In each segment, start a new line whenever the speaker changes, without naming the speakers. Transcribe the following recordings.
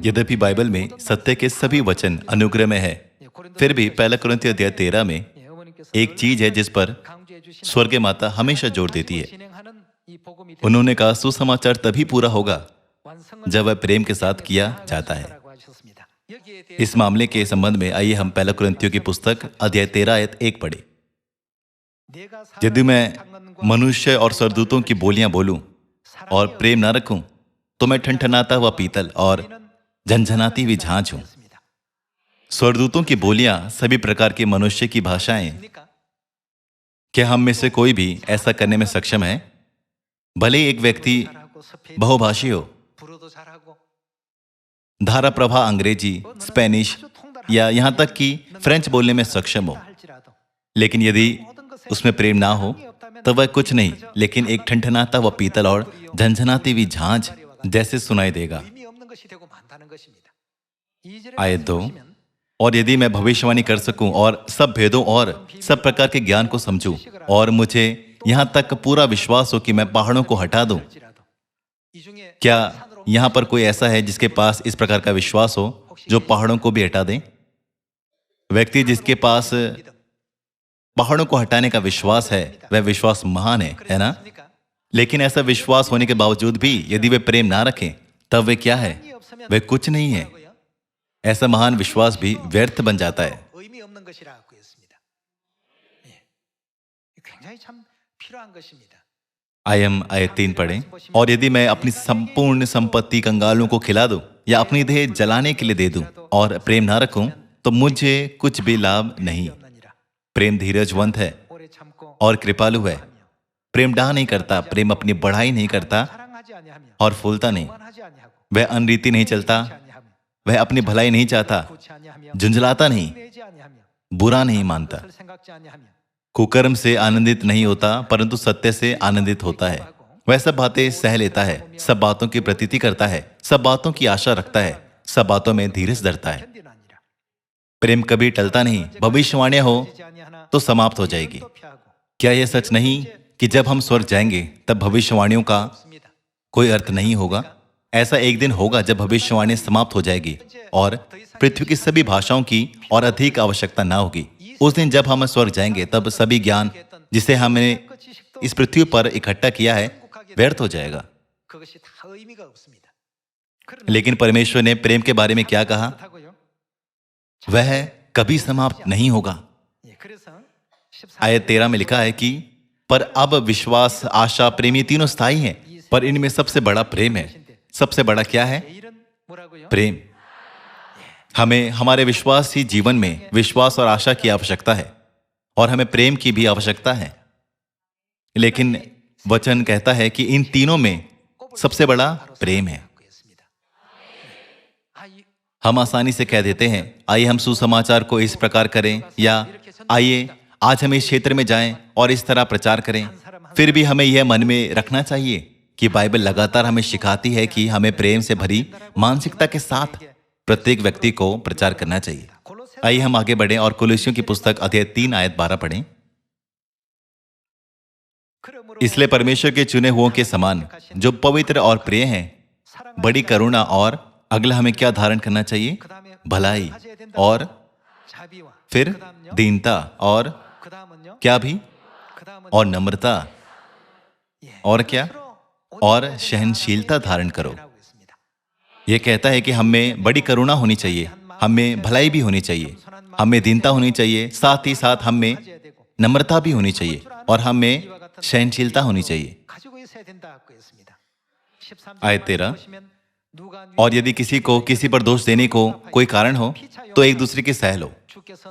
यद्यपि बाइबल में सत्य के सभी वचन अनुग्रह में है, फिर भी पहला कुरिन्थियों अध्याय 13 में एक चीज है जिस पर स्वर्ग माता हमेशा जोर देती है। उन्होंने कहा सुसमाचार तभी पूरा होगा जब वह प्रेम के साथ किया जाता है। इस मामले के संबंध में आइए हम पहला कुरिन्थियों की पुस्तक अध्याय 13 आयत 1 पढ़े। यदि मैं मनुष्य और स्वर्गदूतों की बोलियां बोलूं और प्रेम ना रखूं तो मैं ठनठनाता हुआ पीतल और झनझनाती हुई झांझ हूं। स्वर्गदूतों की बोलियां सभी प्रकार के मनुष्य की भाषाएं। क्या हम में से कोई भी ऐसा करने में सक्षम है? भले ही एक व्यक्ति बहुभाषी हो, धारा प्रभा अंग्रेजी, स्पेनिश या यहां तक कि फ्रेंच बोलने में सक्षम हो, लेकिन यदि उसमें प्रेम ना हो तो वह कुछ नहीं लेकिन एक ठनठनाता हुआ पीतल और झनझनाती हुई झांझ जैसे सुनाई देगा। आयत 2, और यदि मैं भविष्यवाणी कर सकूं और सब भेदों और सब प्रकार के ज्ञान को समझूं और मुझे यहां तक पूरा विश्वास हो कि मैं पहाड़ों को हटा दूं। क्या यहां पर कोई ऐसा है जिसके पास इस प्रकार का विश्वास हो जो पहाड़ों को भी हटा दे? व्यक्ति जिसके पास पहाड़ों को हटाने का विश्वास है वह विश्वास महान है ना? लेकिन ऐसा विश्वास होने के बावजूद भी यदि वे प्रेम ना रखें तब वे क्या है? वे कुछ नहीं है। ऐसा महान विश्वास भी व्यर्थ बन जाता है। आइए हम आयत 3 पढ़ें। और यदि मैं अपनी संपूर्ण संपत्ति कंगालों को खिला दूं या अपनी देह जलाने के लिए दे दूं और प्रेम ना रखूं तो मुझे कुछ भी लाभ नहीं। प्रेम धीरजवंत है और कृपालु है। प्रेम डाह नहीं करता, प्रेम अपनी बढ़ाई नहीं करता और फूलता नहीं। वह अनरीति नहीं चलता, वह अपनी भलाई नहीं चाहता, झुंझलाता नहीं, बुरा नहीं मानता, कुकर्म से आनंदित नहीं होता परंतु सत्य से आनंदित होता है। वह सब बातें सह लेता है, सब बातों की प्रतीति करता है, सब बातों की आशा रखता है, सब बातों में धीरज धरता है। प्रेम कभी टलता नहीं। भविष्यवाणियां हो तो समाप्त हो जाएगी। क्या यह सच नहीं कि जब हम स्वर्ग जाएंगे तब भविष्यवाणियों का कोई अर्थ नहीं होगा? ऐसा एक दिन होगा जब भविष्यवाणी समाप्त हो जाएगी और पृथ्वी की सभी भाषाओं की और अधिक आवश्यकता ना होगी। उस दिन जब हम स्वर्ग जाएंगे तब सभी ज्ञान जिसे हमने इस पृथ्वी पर इकट्ठा किया है व्यर्थ हो जाएगा। लेकिन परमेश्वर ने प्रेम के बारे में क्या कहा? वह कभी समाप्त नहीं होगा। आयत 13 में लिखा है कि पर अब विश्वास, आशा, प्रेम ये तीनों स्थायी हैं, पर इनमें सबसे बड़ा प्रेम है। सबसे बड़ा क्या है? प्रेम। हमें हमारे विश्वासी जीवन में विश्वास और आशा की आवश्यकता है और हमें प्रेम की भी आवश्यकता है। लेकिन वचन कहता है कि इन तीनों में सबसे बड़ा प्रेम है। हम आसानी से कह देते हैं आइए हम सुसमाचार को इस प्रकार करें या आइए आज हम इस क्षेत्र में जाएं और इस तरह प्रचार करें। फिर भी हमें यह मन में रखना चाहिए कि बाइबल लगातार हमें सिखाती है कि हमें प्रेम से भरी मानसिकता के साथ प्रत्येक व्यक्ति को प्रचार करना चाहिए। आइए हम आगे बढ़ें और कुलुस्सियों की पुस्तक अध्याय 3 आयत 12 पढ़ें। इसलिए परमेश्वर के चुने हुओं के समान जो पवित्र और प्रिय हैं, बड़ी करुणा और अगला हमें क्या धारण करना चाहिए? भलाई और फिर दीनता और क्या भी? और नम्रता और क्या? और सहनशीलता धारण करो। यह कहता है कि हमें बड़ी करुणा होनी चाहिए, हमें भलाई भी होनी चाहिए, हमें दीनता होनी चाहिए, साथ ही साथ हमें नम्रता भी होनी चाहिए और हमें सहनशीलता होनी चाहिए। आयत 13, और यदि किसी को किसी पर दोष देने को कोई कारण हो तो एक दूसरे की सह लो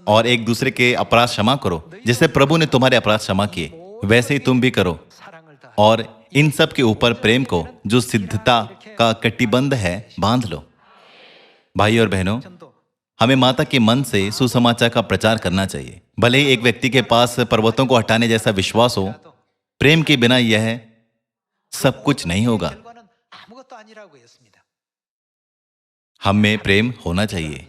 और एक दूसरे के अपराध क्षमा करो, जैसे प्रभु ने तुम्हारे अपराध क्षमा किए वैसे ही तुम भी करो। और इन सब के ऊपर प्रेम को जो सिद्धता का कटिबंध है बांध लो। भाई और बहनों, हमें माता के मन से सुसमाचार का प्रचार करना चाहिए। भले ही एक व्यक्ति के पास पर्वतों को हटाने जैसा विश्वास हो, प्रेम के बिना यह सब कुछ नहीं होगा। हम में प्रेम होना चाहिए।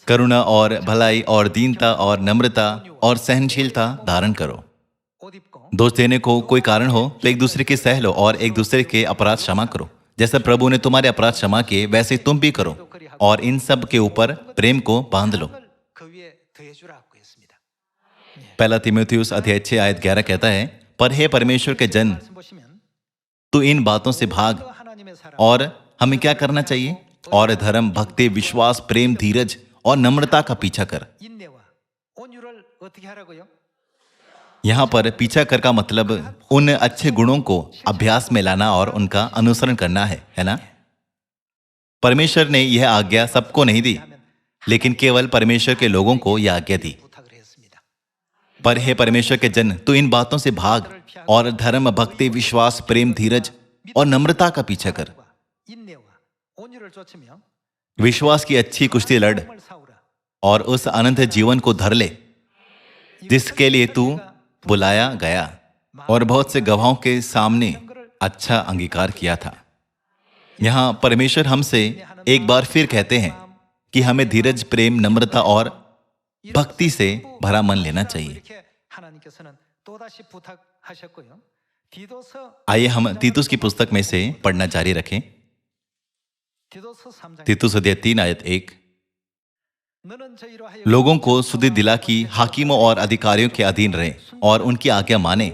करुणा और भलाई और दीनता और नम्रता और सहनशीलता धारण करो। दोष देने को कोई कारण हो तो एक दूसरे की सह लो और एक दूसरे के अपराध क्षमा करो, जैसे प्रभु ने तुम्हारे अपराध क्षमा किए वैसे तुम भी करो और इन सब के ऊपर प्रेम को बांध लो।
그 위에 더해주라고 했습니다.
पहला तीमुथियुस अध्याय 6 आयत 11 कहता है, पर हे परमेश्वर के जन,
말씀 보시면
तू इन बातों से भाग।
하나님의 사랑,
और हमें क्या करना चाहिए? और धर्म, भक्ति, विश्वास, प्रेम, धीरज और नम्रता का पीछा कर।
인내와 온유를 어떻게 하라고요?
यहाँ पर पीछा कर का मतलब उन अच्छे गुणों को अभ्यास में लाना और उनका अनुसरण करना है ना? परमेश्वर ने यह आज्ञा सबको नहीं दी, लेकिन केवल परमेश्वर के लोगों को यह आज्ञा दी।
부탁을 했습니다.
पर हे परमेश्वर के जन, तू इन बातों से भाग और धर्म, भक्ति, विश्वास, प्रेम, धीरज और नम्रता का पीछा कर।
인내와 온유를 쫓으며
विश्वास की अच्छी कुश्ती लड़
을 사오라.
और उस अनंत जीवन को धर ले जिसके लिए तू बुलाया गया और बहुत से गवाहों के सामने अच्छा अंगीकार किया था। यहाँ परमेश्वर हमसे एक बार फिर कहते हैं कि हमें धीरज, प्रेम, नम्रता और भक्ति से भरा मन लेना चाहिए।
이렇게 하나님께서는 또다시 부탁하셨고요. 디도서
आइए हम तीतुस की पुस्तक में से पढ़ना जारी रखें।
디도서 3장
तीतुस अध्याय 3 आयत 1।
너는 저희로 하여
लोगों को सुधि दिला कि हाकिमों और अधिकारियों के अधीन रहे और उनकी आज्ञा माने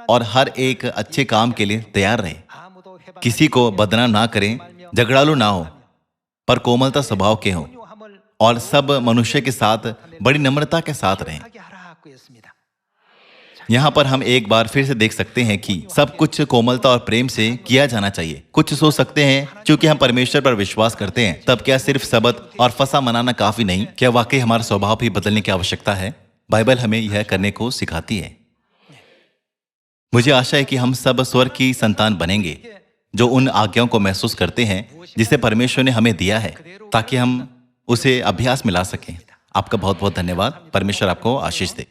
और हर एक अच्छे काम के लिए तैयार रहे।
아무도 해방
किसी को बदनाम ना करें, झगड़ालू ना हो, पर कोमलता स्वभाव के हों
온유함을
और सब मनुष्य के साथ बड़ी नम्रता के साथ रहें।
하게 하라고 했습니다.
यहाँ पर हम एक बार फिर से देख सकते हैं कि सब कुछ कोमलता और प्रेम से किया जाना चाहिए। कुछ सोच सकते हैं क्योंकि हम परमेश्वर पर विश्वास करते हैं तब क्या सिर्फ सबत और फसा मनाना काफी नहीं? क्या वाकई हमारा स्वभाव भी बदलने की आवश्यकता है? बाइबल हमें यह करने को सिखाती है। मुझे आशा है कि हम सब स्वर्ग की संतान बनेंगे जो उन आज्ञाओं को महसूस करते हैं जिसे परमेश्वर ने हमें दिया है, ताकि हम उसे अभ्यास में ला सकें। आपका बहुत बहुत धन्यवाद। परमेश्वर आपको आशीष दे।